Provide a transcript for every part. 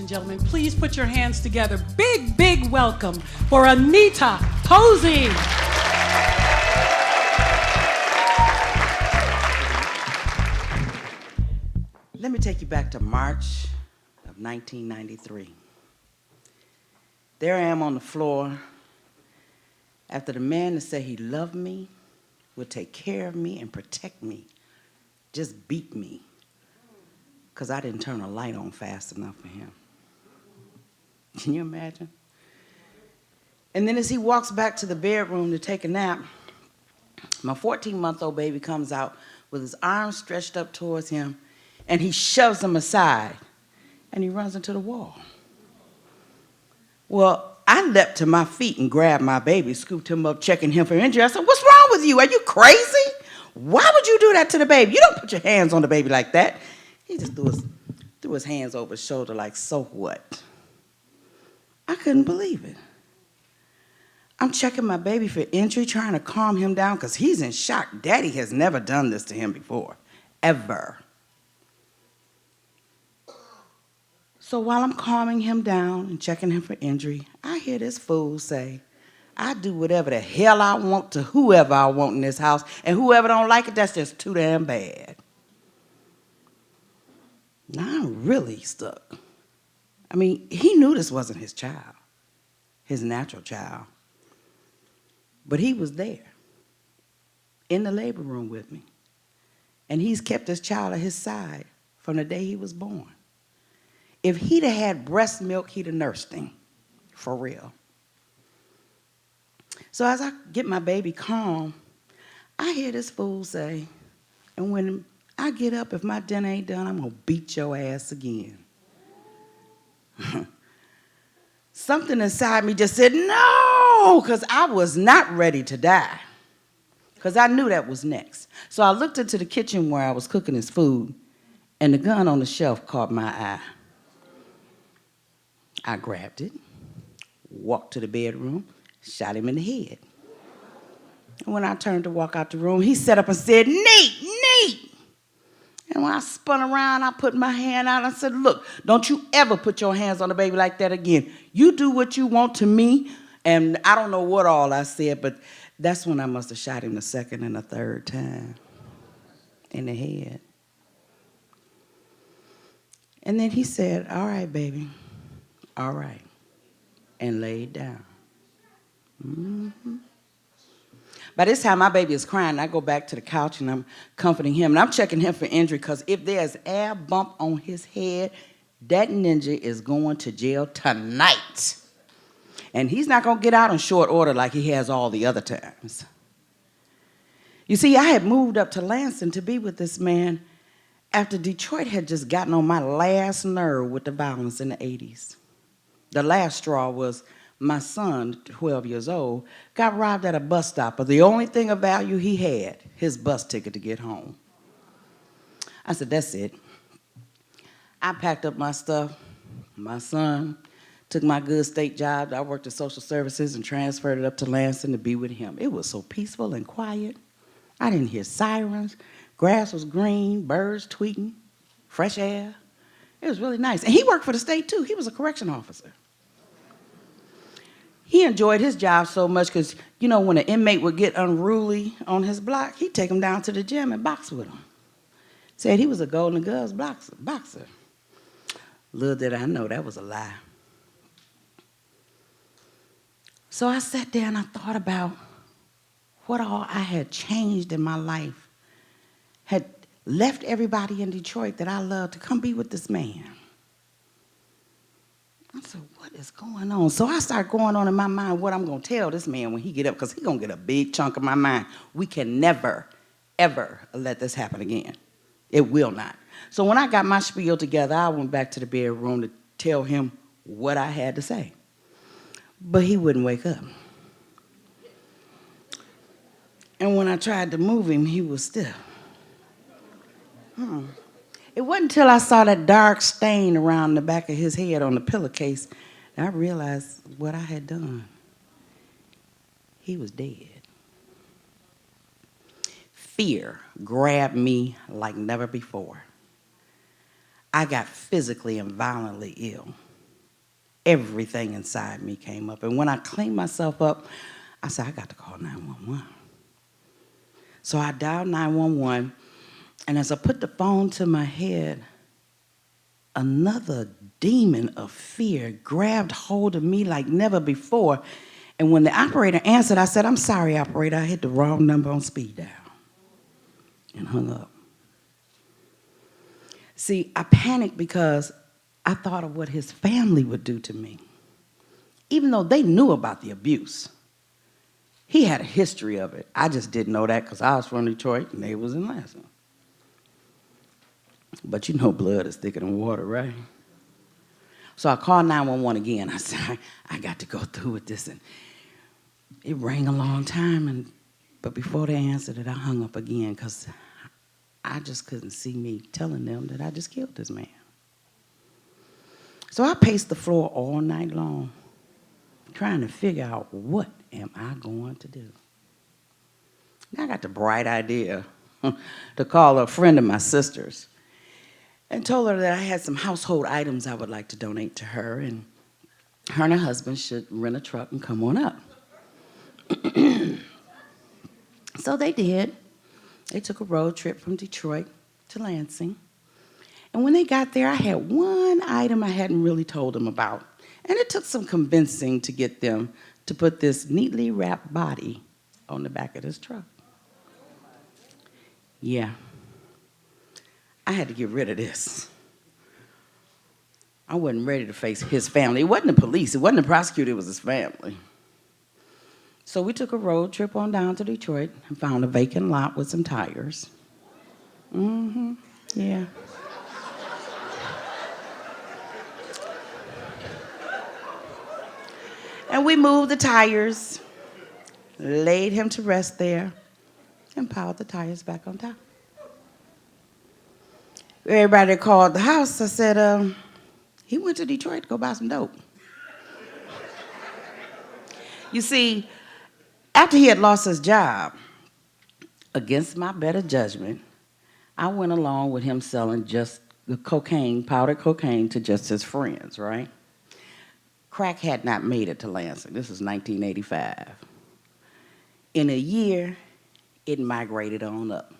and gentlemen, please put your hands together. Big, big welcome for Anita Posey. Let me take you back to March of 1993. There I am on the floor after the man that said he loved me, would take care of me and protect me, just beat me because I didn't turn a light on fast enough for him. Can you imagine? And then as he walks back to the bedroom to take a nap, my 14-month-old baby comes out with his arms stretched up towards him, and he shoves them aside, and he runs into the wall. Well, I leapt to my feet and grabbed my baby, scooped him up, checking him for injury. I said, "What's wrong with you? Are you crazy? Why would you do that to the baby? You don't put your hands on the baby like that." He just threw his hands over his shoulder like, "So what?" I couldn't believe it. I'm checking my baby for injury, trying to calm him down because he's in shock. Daddy has never done this to him before, ever. So while I'm calming him down and checking him for injury, I hear this fool say, "I do whatever the hell I want to whoever I want in this house, and whoever don't like it, that's just too damn bad." Now I'm really stuck. I mean, he knew this wasn't his child, his natural child. But he was there in the labor room with me. And he's kept his child at his side from the day he was born. If he'd have had breast milk, he'd have nursed him, for real. So as I get my baby calm, I hear this fool say, "And when I get up, if my dinner ain't done, I'm gonna beat your ass again." Something inside me just said, "No," because I was not ready to die, because I knew that was next. So I looked into the kitchen where I was cooking his food, and the gun on the shelf caught my eye. I grabbed it, walked to the bedroom, shot him in the head. And when I turned to walk out the room, he sat up and said, "Neat." And when I spun around, I put my hand out and said, "Look, don't you ever put your hands on the baby like that again. You do what you want to me." And I don't know what all I said, but that's when I must have shot him the second and the third time in the head. And then he said, "All right, baby, all right," and laid down. By this time, my baby is crying. I go back to the couch, and I'm comforting him. And I'm checking him for injury, because if there's an air bump on his head, that ninja is going to jail tonight. And he's not going to get out in short order like he has all the other times. You see, I had moved up to Lansing to be with this man after Detroit had just gotten on my last nerve with the violence in the 80s. The last straw was my son, 12 years old, got robbed at a bus stop, but the only thing of value he had, his bus ticket to get home. I said, "That's it." I packed up my stuff, my son, took my good state job. I worked at social services and transferred it up to Lansing to be with him. It was so peaceful and quiet. I didn't hear sirens. Grass was green, birds tweeting, fresh air. It was really nice. And he worked for the state, too. He was a correction officer. He enjoyed his job so much because, you know, when an inmate would get unruly on his block, he'd take him down to the gym and box with him. Said he was a Golden Girls boxer. Little did I know that was a lie. So I sat there and I thought about what all I had changed in my life, had left everybody in Detroit that I loved to come be with this man. I said, "What is going on?" So I started going on in my mind what I'm going to tell this man when he get up, because he's going to get a big chunk of my mind. We can never, ever let this happen again. It will not. So when I got my spiel together, I went back to the bedroom to tell him what I had to say. But he wouldn't wake up. And when I tried to move him, he was stiff. It wasn't until I saw that dark stain around the back of his head on the pillowcase that I realized what I had done. He was dead. Fear grabbed me like never before. I got physically and violently ill. everything inside me came up. And when I cleaned myself up, I said, I got to call 911. So I dialed 911, and as I put the phone to my head, another demon of fear grabbed hold of me like never before. And when the operator answered, I said, I'm sorry, operator, I hit the wrong number on speed dial, and hung up. See, I panicked because I thought of what his family would do to me, even though they knew about the abuse. He had a history of it. I just didn't know that because I was from Detroit and they was in Lansing. But you know blood is thicker than water, right? So I called 911 again. I said, I got to go through with this. And it rang a long time, but before they answered it, I hung up again because I just couldn't see me telling them that I just killed this man. So I paced the floor all night long, trying to figure out what am I going to do. And I got the bright idea to call a friend of my sister's and told her that I had some household items I would like to donate to her, and her and her husband should rent a truck and come on up. So they did. They took a road trip from Detroit to Lansing. And when they got there, I had one item I hadn't really told them about. And it took some convincing to get them to put this neatly wrapped body on the back of this truck. Yeah. I had to get rid of this. I wasn't ready to face his family. It wasn't the police. It wasn't the prosecutor. It was his family. So we took a road trip on down to Detroit and found a vacant lot with some tires. Yeah. And we moved the tires, laid him to rest there, and piled the tires back on top. Everybody that called the house, I said, he went to Detroit to go buy some dope. You see, after he had lost his job, against my better judgment, I went along with him selling just the cocaine, powdered cocaine, to just his friends, right? Crack had not made it to Lansing. This was 1985. In a year, it migrated on up.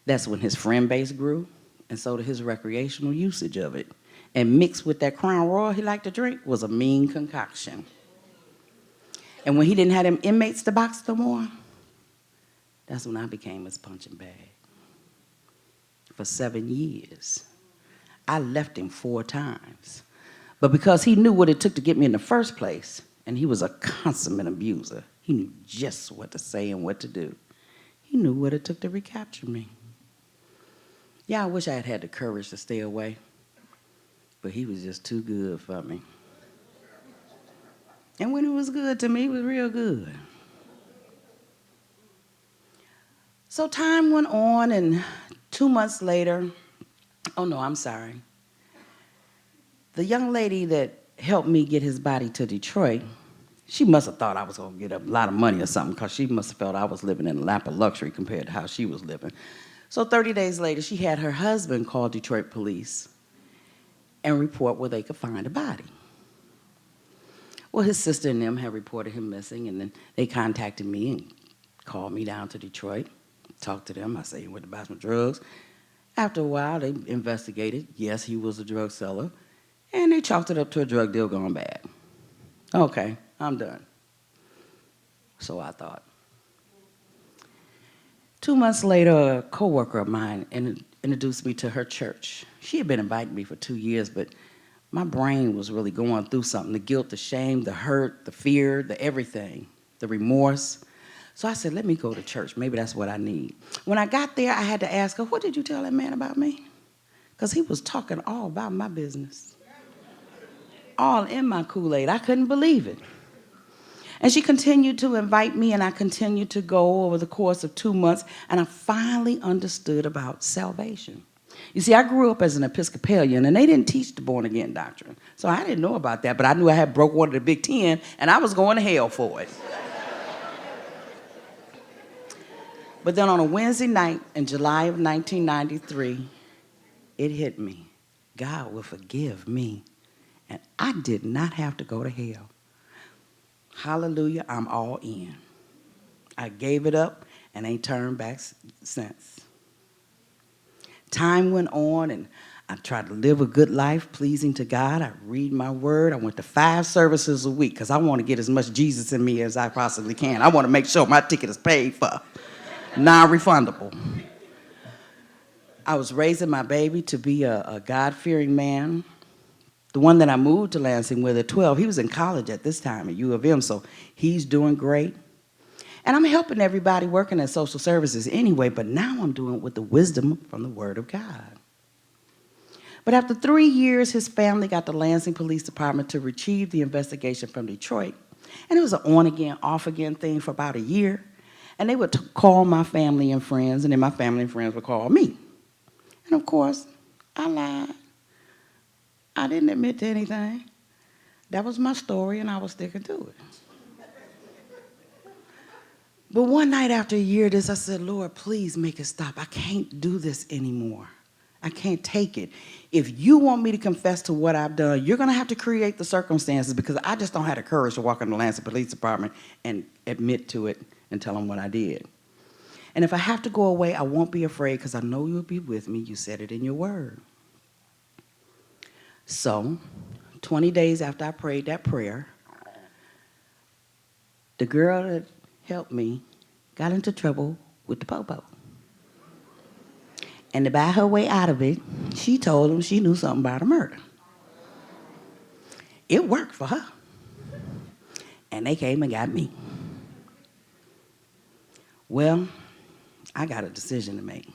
That's when his friend base grew, and so did his recreational usage of it. And mixed with that Crown Royal he liked to drink was a mean concoction. And when he didn't have them inmates to box no more, that's when I became his punching bag. For 7 years. I left him 4 times. But because he knew what it took to get me in the first place, and he was a consummate abuser, he knew just what to say and what to do. He knew what it took to recapture me. Yeah, I wish I had had the courage to stay away, but he was just too good for me. And when he was good to me, he was real good. So time went on, and 2 months later, oh no, I'm sorry. The young lady that helped me get his body to Detroit, she must have thought I was going to get a lot of money or something, because she must have felt I was living in a lap of luxury compared to how she was living. So 30 days later, she had her husband call Detroit police and report where they could find a body. Well, his sister and them had reported him missing, and then they contacted me and called me down to Detroit, talked to them. I said he went to buy some drugs. After a while, they investigated. Yes, he was a drug seller, and they chalked it up to a drug deal gone bad. Okay, I'm done. So I thought. 2 months later, a coworker of mine introduced me to her church. She had been inviting me for 2 years, but my brain was really going through something. The guilt, the shame, the hurt, the fear, the everything, the remorse. So I said, let me go to church. Maybe that's what I need. When I got there, I had to ask her, what did you tell that man about me? Because he was talking all about my business. All in my Kool-Aid. I couldn't believe it. And she continued to invite me, and I continued to go over the course of 2 months, and I finally understood about salvation. You see, I grew up as an Episcopalian, and they didn't teach the born-again doctrine. So I didn't know about that, but I knew I had broke one of the Big Ten, and I was going to hell for it. But then on a Wednesday night in July of 1993, it hit me. God will forgive me And I did not have to go to hell. Hallelujah, I'm all in. I gave it up and ain't turned back since. Time went on, and I tried to live a good life, pleasing to God. I read my word. I went to 5 services a week because I want to get as much Jesus in me as I possibly can. I want to make sure my ticket is paid for, non-refundable. I was raising my baby to be a God-fearing man. The one that I moved to Lansing with at 12, he was in college at this time at U of M, so he's doing great. And I'm helping everybody working at social services anyway, but now I'm doing it with the wisdom from the Word of God. But after 3 years, his family got the Lansing Police Department to retrieve the investigation from Detroit. And it was an on-again, off-again thing for about a year. And they would call my family and friends, and then my family and friends would call me. And of course, I lied. I didn't admit to anything. That was my story, and I was sticking to it. But one night after a year of this, I said, Lord, please make it stop. I can't do this anymore. I can't take it. If you want me to confess to what I've done, you're going to have to create the circumstances, because I just don't have the courage to walk in the Lansing Police Department and admit to it and tell them what I did. And if I have to go away, I won't be afraid, because I know you'll be with me. You said it in your word. So, 20 days after I prayed that prayer, the girl that helped me got into trouble with the popo. And to buy her way out of it, she told him she knew something about a murder. It worked for her. And they came and got me. Well, I got a decision to make.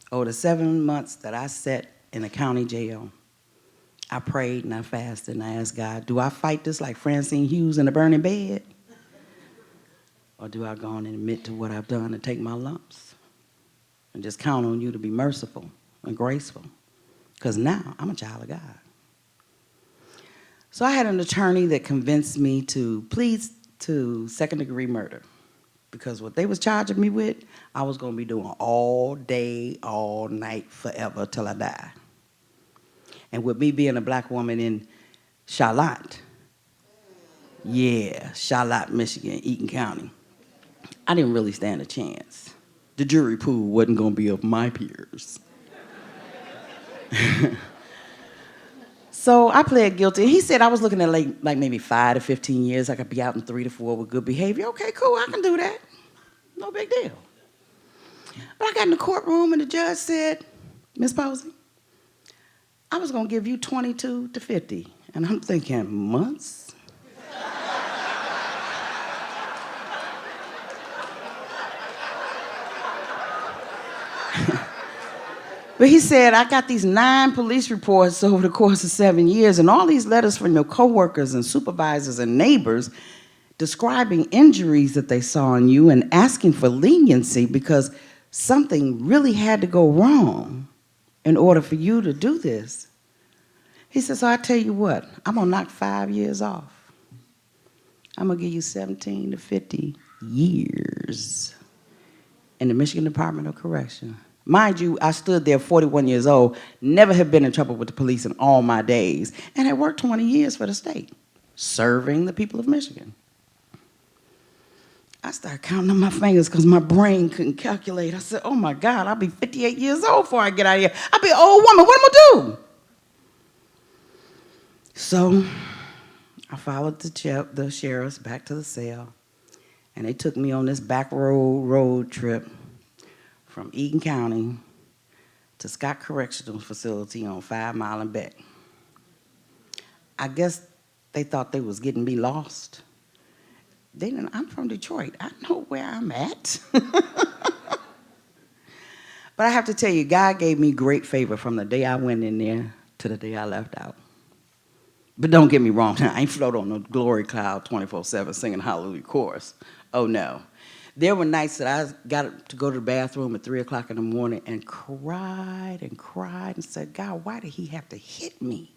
Over the 7 months that I sat in the county jail, I prayed and I fasted and I asked God, do I fight this like Francine Hughes in a burning bed? Or do I go on and admit to what I've done and take my lumps? And just count on you to be merciful and graceful. Because now I'm a child of God. So I had an attorney that convinced me to plead to second-degree murder. Because what they was charging me with, I was going to be doing all day, all night, forever, till I die. And with me being a black woman in Charlotte, Charlotte, Michigan, Eaton County, I didn't really stand a chance. The jury pool wasn't going to be of my peers. So I pled guilty. He said I was looking at like maybe 5 to 15 years. I could be out in 3 to 4 with good behavior. Okay, cool, I can do that. No big deal. But I got in the courtroom and the judge said, Miss Posey, I was going to give you 22 to 50. And I'm thinking, months? But he said, I got these 9 police reports over the course of 7 years, and all these letters from your coworkers and supervisors and neighbors describing injuries that they saw in you and asking for leniency because something really had to go wrong in order for you to do this. He said, so I tell you what, I'm going to knock 5 years off. I'm going to give you 17 to 50 years in the Michigan Department of Correction. Mind you, I stood there 41 years old, never had been in trouble with the police in all my days, and had worked 20 years for the state, serving the people of Michigan. I started counting on my fingers because my brain couldn't calculate. I said, oh my God, I'll be 58 years old before I get out of here. I'll be an old woman, what am I going to do? So I followed the sheriffs back to the cell, and they took me on this back road trip from Eaton County to Scott Correctional Facility on 5 Mile and Beck. I guess they thought they was getting me lost. They didn't. I'm from Detroit. I know where I'm at. But I have to tell you, God gave me great favor from the day I went in there to the day I left out. But don't get me wrong, I ain't float on no glory cloud 24/7 singing hallelujah chorus. Oh no. There were nights that I got to go to the bathroom at 3 o'clock in the morning and cried and said, God, why did he have to hit me?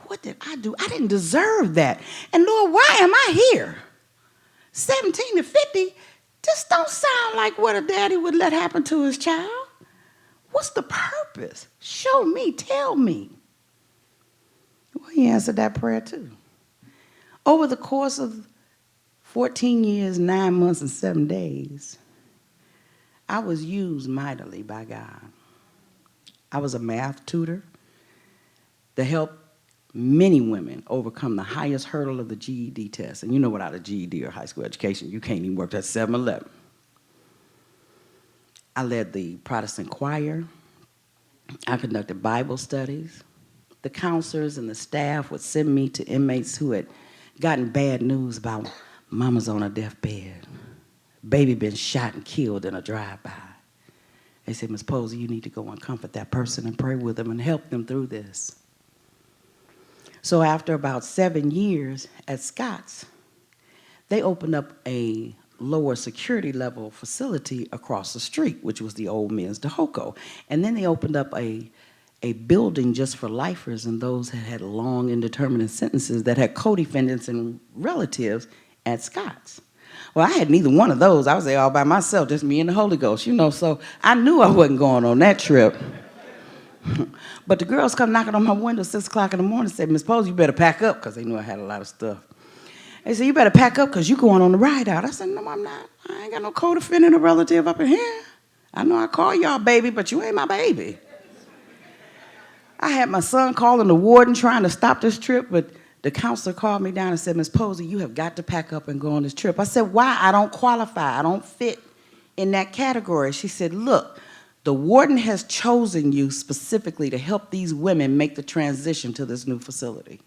What did I do? I didn't deserve that. And Lord, why am I here? 17 to 50, this don't sound like what a daddy would let happen to his child. What's the purpose? Show me, tell me. Well, He answered that prayer too. Over the course of 14 years, 9 months, and 7 days, I was used mightily by God. I was a math tutor to help many women overcome the highest hurdle of the GED test. And you know, without a GED or high school education, you can't even work at 7-Eleven. I led the Protestant choir. I conducted Bible studies. The counselors and the staff would send me to inmates who had gotten bad news about mama's on her deathbed, baby been shot and killed in a drive-by. They said, Miss Posey, you need to go and comfort that person and pray with them and help them through this. So after about 7 years at Scott's, they opened up a lower security level facility across the street, which was the old men's Dehoko. And then they opened up a building just for lifers and those that had long indeterminate sentences that had co-defendants and relatives at Scott's. Well, I had neither one of those. I was there all by myself, just me and the Holy Ghost, you know, so I knew I wasn't going on that trip. But the girls come knocking on my window 6 o'clock in the morning and said, Miss Posey, you better pack up, because they knew I had a lot of stuff. They said, you better pack up because you're going on the ride out. I said, no, I'm not. I ain't got no co-defendant or relative up in here. I know I call y'all baby, but you ain't my baby. I had my son calling the warden trying to stop this trip, but the counselor called me down and said, Miss Posey, you have got to pack up and go on this trip. I said, why? I don't qualify. I don't fit in that category. She said, look, the warden has chosen you specifically to help these women make the transition to this new facility.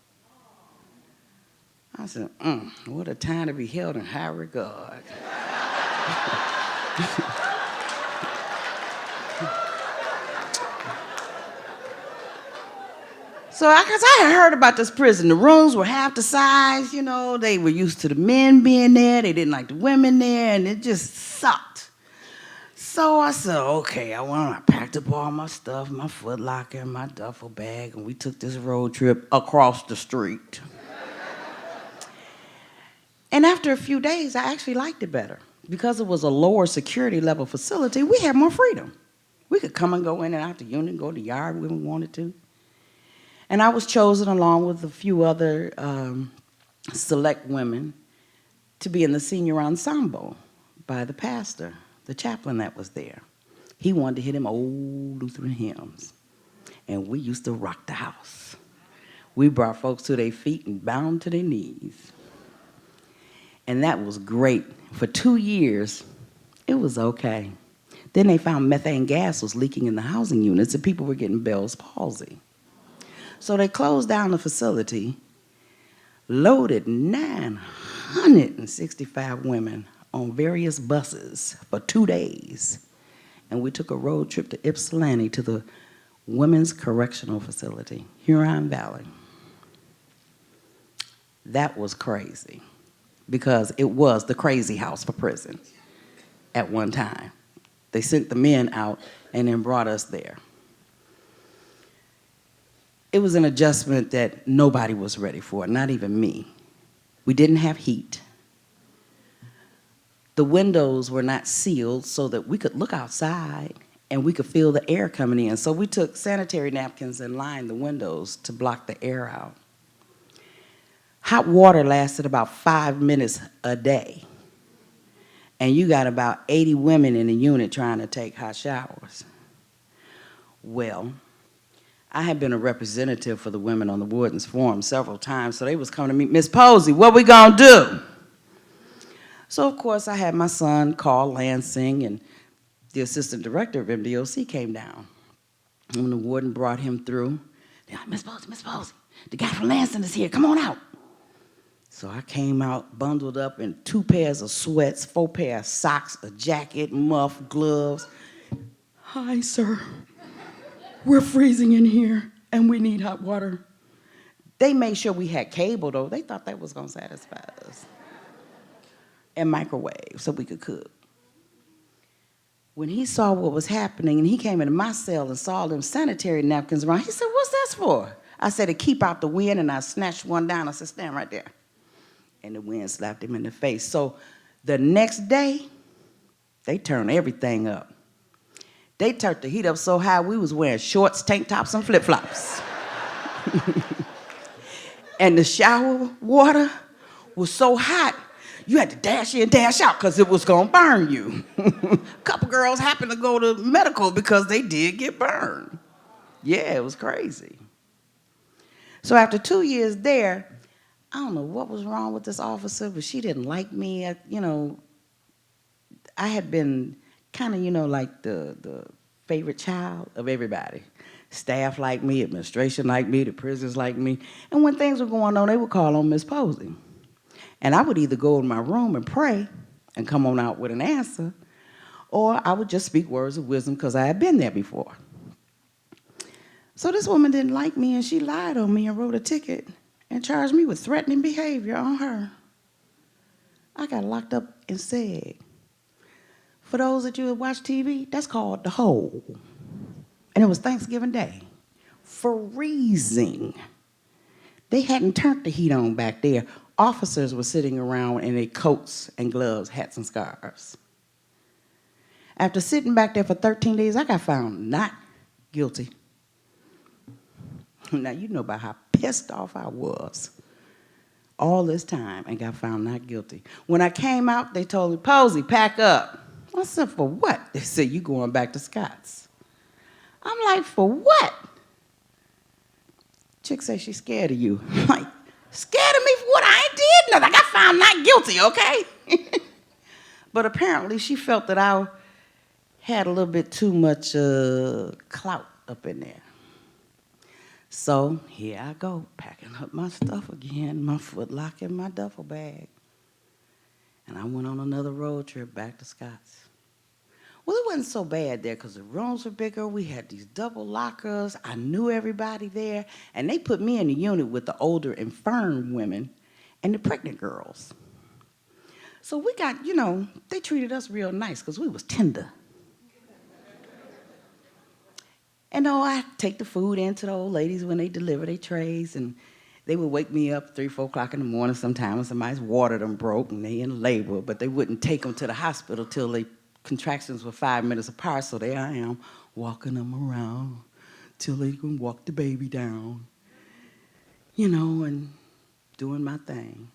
I said, what a time to be held in high regard. So, because I had heard about this prison, the rooms were half the size, you know, they were used to the men being there, they didn't like the women there, and it just sucked. So I said, okay, I packed up all my stuff, my Foot Locker, and my duffel bag, and we took this road trip across the street. And after a few days, I actually liked it better. Because it was a lower security level facility, we had more freedom. We could come and go in and out the unit, go to the yard when we wanted to. And I was chosen along with a few other select women to be in the senior ensemble by the pastor, the chaplain that was there. He wanted to hit him old Lutheran hymns. And we used to rock the house. We brought folks to their feet and bound to their knees. And that was great. For 2 years, it was okay. Then they found methane gas was leaking in the housing units and people were getting Bell's palsy. So they closed down the facility, loaded 965 women on various buses for 2 days. And we took a road trip to Ypsilanti to the Women's Correctional Facility, Huron Valley. That was crazy because it was the crazy house for prisons at one time. They sent the men out and then brought us there. It was an adjustment that nobody was ready for, not even me. We didn't have heat. The windows were not sealed so that we could look outside and we could feel the air coming in. So we took sanitary napkins and lined the windows to block the air out. Hot water lasted about 5 minutes a day. And you got about 80 women in a unit trying to take hot showers. Well, I had been a representative for the women on the Warden's Forum several times, so they was coming to me, Miss Posey, what we gonna do? So, of course, I had my son, Carl Lansing, and the assistant director of MDOC came down. And when the warden brought him through, they're like, Miss Posey, the guy from Lansing is here, come on out. So I came out bundled up in 2 pairs of sweats, 4 pairs of socks, a jacket, muff, gloves. Hi, sir. We're freezing in here, and we need hot water. They made sure we had cable, though. They thought that was going to satisfy us. And microwave, so we could cook. When he saw what was happening, and he came into my cell and saw them sanitary napkins around, he said, what's this for? I said, to keep out the wind, and I snatched one down. I said, stand right there. And the wind slapped him in the face. So the next day, they turned everything up. They turned the heat up so high we was wearing shorts, tank tops, and flip-flops. And the shower water was so hot, you had to dash in, dash out, because it was going to burn you. A couple girls happened to go to medical because they did get burned. Yeah, it was crazy. So after 2 years there, I don't know what was wrong with this officer, but she didn't like me. I had been kind of, like the favorite child of everybody. Staff liked me, administration liked me, the prisoners liked me. And when things were going on, they would call on Miss Posey. And I would either go in my room and pray and come on out with an answer, or I would just speak words of wisdom because I had been there before. So this woman didn't like me, and she lied on me and wrote a ticket and charged me with threatening behavior on her. I got locked up in SEG. For those that you have watched TV, that's called the hole. And it was Thanksgiving Day. Freezing. They hadn't turned the heat on back there. Officers were sitting around in their coats and gloves, hats and scarves. After sitting back there for 13 days, I got found not guilty. Now, you know about how pissed off I was all this time and got found not guilty. When I came out, they told me, Posey, pack up. I said, for what? They said, you going back to Scott's. I'm like, for what? Chick says she's scared of you. I'm like, scared of me for what? I ain't did nothing. I got found not guilty, okay? But apparently she felt that I had a little bit too much clout up in there. So here I go, packing up my stuff again, my footlocker and my duffel bag. And I went on another road trip back to Scott's. Well, it wasn't so bad there because the rooms were bigger. We had these double lockers. I knew everybody there. And they put me in the unit with the older, infirm women and the pregnant girls. So we got, they treated us real nice because we was tender. And I'd take the food in to the old ladies when they deliver their trays, and they would wake me up 3, 4 o'clock in the morning sometimes when somebody's water done broke and they in labor, but they wouldn't take them to the hospital till they contractions were 5 minutes apart, so there I am, walking them around till they can walk the baby down, and doing my thing,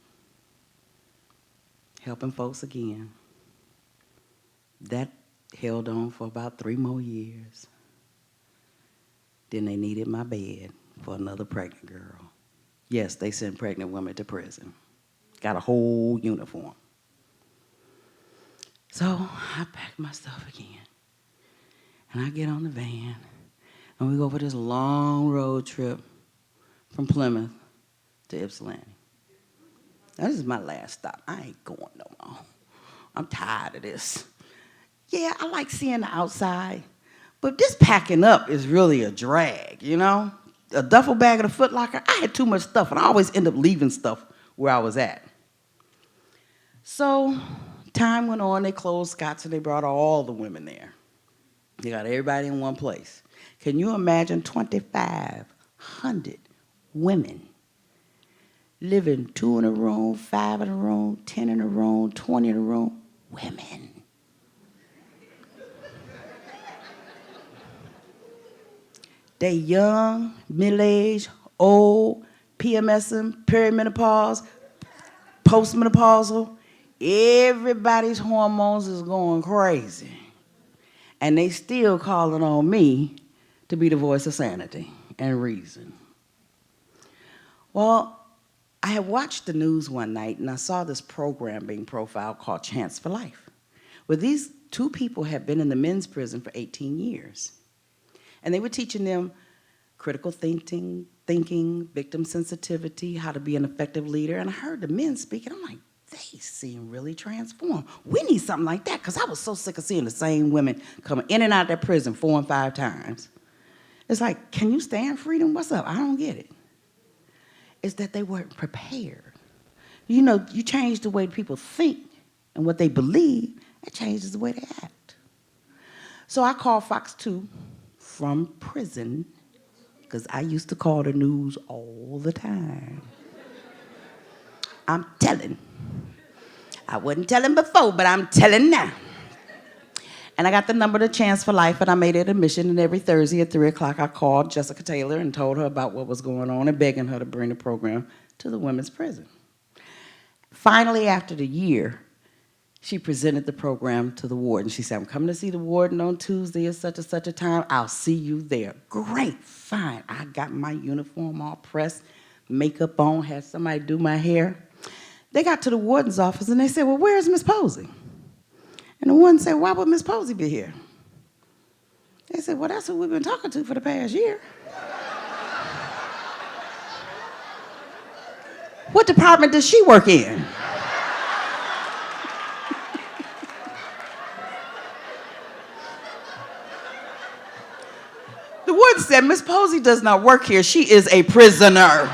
helping folks again. That held on for about 3 more years. Then they needed my bed for another pregnant girl. Yes, they send pregnant women to prison. Got a whole uniform. So I packed my stuff again. And I get on the van, and we go for this long road trip from Plymouth to Ypsilanti. Now, this is my last stop. I ain't going no more. I'm tired of this. Yeah, I like seeing the outside, but this packing up is really a drag, A duffel bag and a Foot Locker, I had too much stuff, and I always end up leaving stuff where I was at. So time went on, they closed Scott's, and they brought all the women there. They got everybody in one place. Can you imagine 2,500 women living 2 in a room, 5 in a room, 10 in a room, 20 in a room? Women. They young, middle-aged, old, PMSing, perimenopause, postmenopausal. Everybody's hormones is going crazy. And they still calling on me to be the voice of sanity and reason. Well, I had watched the news one night, and I saw this program being profiled called Chance for Life, where these 2 people had been in the men's prison for 18 years. And they were teaching them critical thinking, victim sensitivity, how to be an effective leader. And I heard the men speak, and I'm like, they seem really transformed. We need something like that, because I was so sick of seeing the same women coming in and out of that prison 4 and 5 times. It's like, can you stand freedom? What's up? I don't get it. It's that they weren't prepared. You change the way people think and what they believe, it changes the way they act. So I called Fox 2 from prison, because I used to call the news all the time. I'm telling. I wasn't telling before, but I'm telling now. And I got the number to Chance for Life, and I made it a mission, and every Thursday at 3 o'clock I called Jessica Taylor and told her about what was going on and begging her to bring the program to the women's prison. Finally, after the year, she presented the program to the warden. She said, I'm coming to see the warden on Tuesday at such and such a time. I'll see you there. Great, fine. I got my uniform all pressed, makeup on, had somebody do my hair. They got to the warden's office and they said, well, where's Miss Posey? And the warden said, why would Miss Posey be here? They said, well, that's who we've been talking to for the past year. What department does she work in? The warden said, Miss Posey does not work here. She is a prisoner.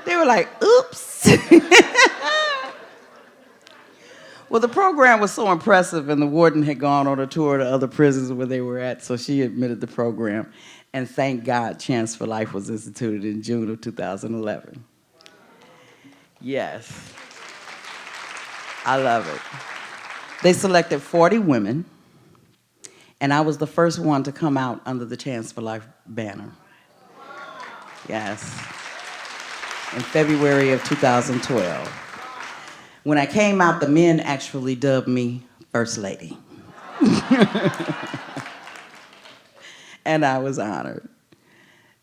They were like, oops. Well, the program was so impressive, and the warden had gone on a tour to other prisons where they were at, so she admitted the program. And thank God, Chance for Life was instituted in June of 2011. Yes. I love it. They selected 40 women, and I was the first one to come out under the Chance for Life banner. Yes. In February of 2012. When I came out, the men actually dubbed me First Lady. And I was honored.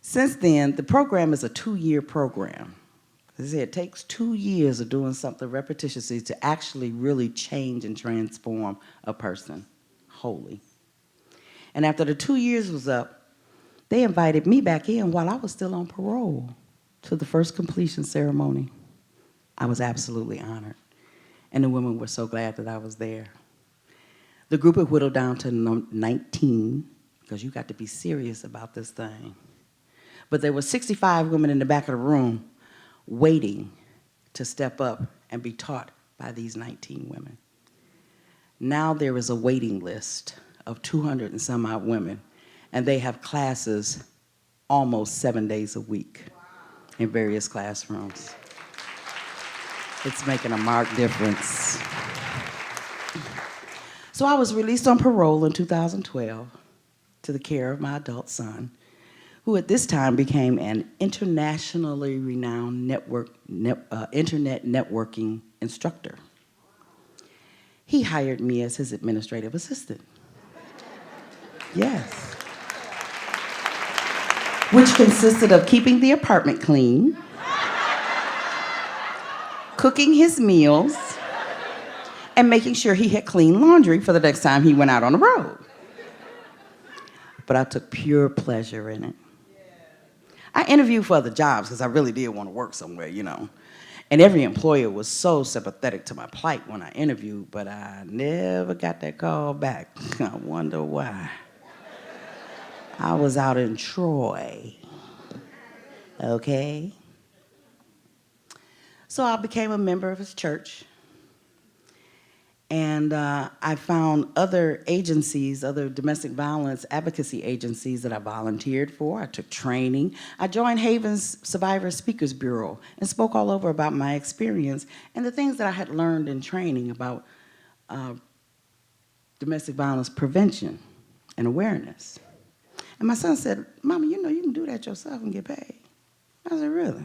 Since then, the program is a 2-year program. As I said, it takes 2 years of doing something repetitiously to actually really change and transform a person wholly. And after the 2 years was up, they invited me back in while I was still on parole to the first completion ceremony. I was absolutely honored. And the women were so glad that I was there. The group had whittled down to 19, because you got to be serious about this thing. But there were 65 women in the back of the room waiting to step up and be taught by these 19 women. Now there is a waiting list of 200 and some odd women, and they have classes almost 7 days a week in various classrooms. It's making a marked difference. So I was released on parole in 2012 to the care of my adult son, who at this time became an internationally renowned internet networking instructor. He hired me as his administrative assistant. Yes. Which consisted of keeping the apartment clean, cooking his meals, and making sure he had clean laundry for the next time he went out on the road. But I took pure pleasure in it. I interviewed for other jobs because I really did want to work somewhere, you know. And every employer was so sympathetic to my plight when I interviewed, but I never got that call back. I wonder why. I was out in Troy, okay? So I became a member of his church. And I found other agencies, other domestic violence advocacy agencies that I volunteered for. I took training. I joined Haven's Survivor Speakers Bureau and spoke all over about my experience and the things that I had learned in training about domestic violence prevention and awareness. And my son said, Mama, you know you can do that yourself and get paid. I said, really?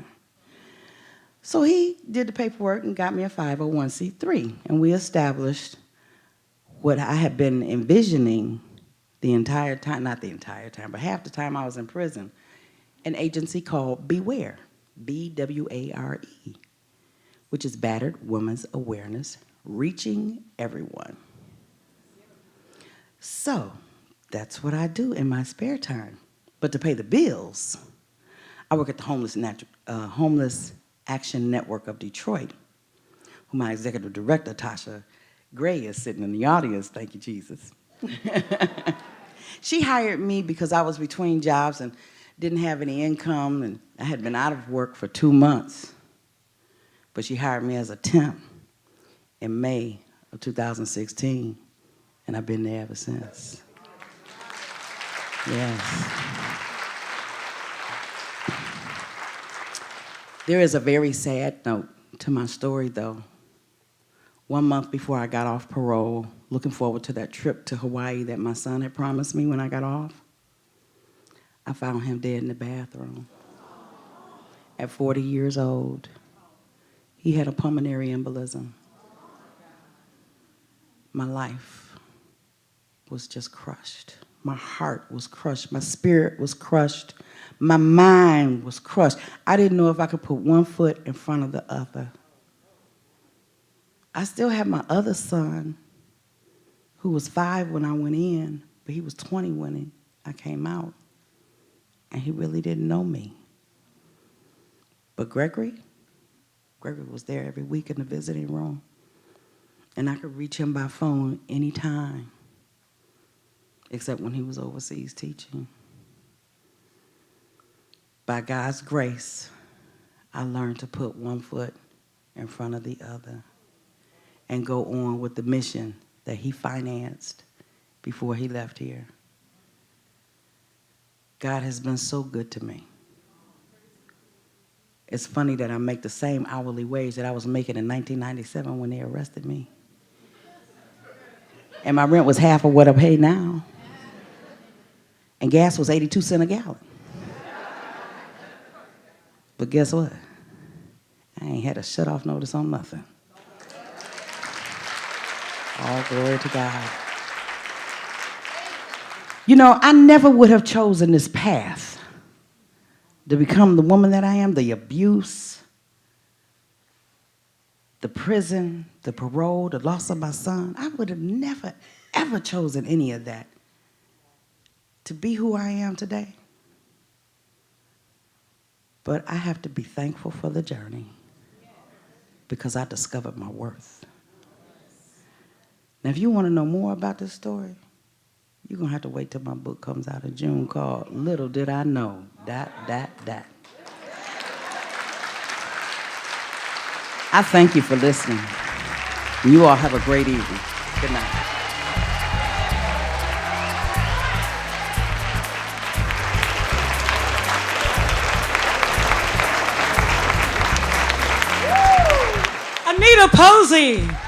So he did the paperwork and got me a 501c3, and we established what I had been envisioning the entire time, not the entire time, but half the time I was in prison, an agency called Beware, B-W-A-R-E, which is Battered Women's Awareness, reaching everyone. So that's what I do in my spare time. But to pay the bills, I work at the Homeless Action Network of Detroit, who my executive director, Tasha Gray, is sitting in the audience. Thank you, Jesus. She hired me because I was between jobs and didn't have any income, and I had been out of work for 2 months. But she hired me as a temp in May of 2016, and I've been there ever since. Yes. There is a very sad note to my story, though. 1 month before I got off parole, looking forward to that trip to Hawaii that my son had promised me when I got off, I found him dead in the bathroom. At 40 years old, he had a pulmonary embolism. My life was just crushed. My heart was crushed. My spirit was crushed. My mind was crushed. I didn't know if I could put one foot in front of the other. I still had my other son, who was 5 when I went in, but he was 20 when I came out. And he really didn't know me. But Gregory was there every week in the visiting room. And I could reach him by phone anytime, except when he was overseas teaching. By God's grace, I learned to put one foot in front of the other and go on with the mission that he financed before he left here. God has been so good to me. It's funny that I make the same hourly wage that I was making in 1997 when they arrested me. And my rent was half of what I pay now. And gas was 82 cents a gallon. But guess what? I ain't had a shut-off notice on nothing. All glory to God. You know, I never would have chosen this path to become the woman that I am, the abuse, the prison, the parole, the loss of my son. I would have never, ever chosen any of that to be who I am today. But I have to be thankful for the journey because I discovered my worth. Now, if you want to know more about this story, you're going to have to wait till my book comes out in June called Little Did I Know, ... I thank you for listening. You all have a great evening. Good night. Anita Posey.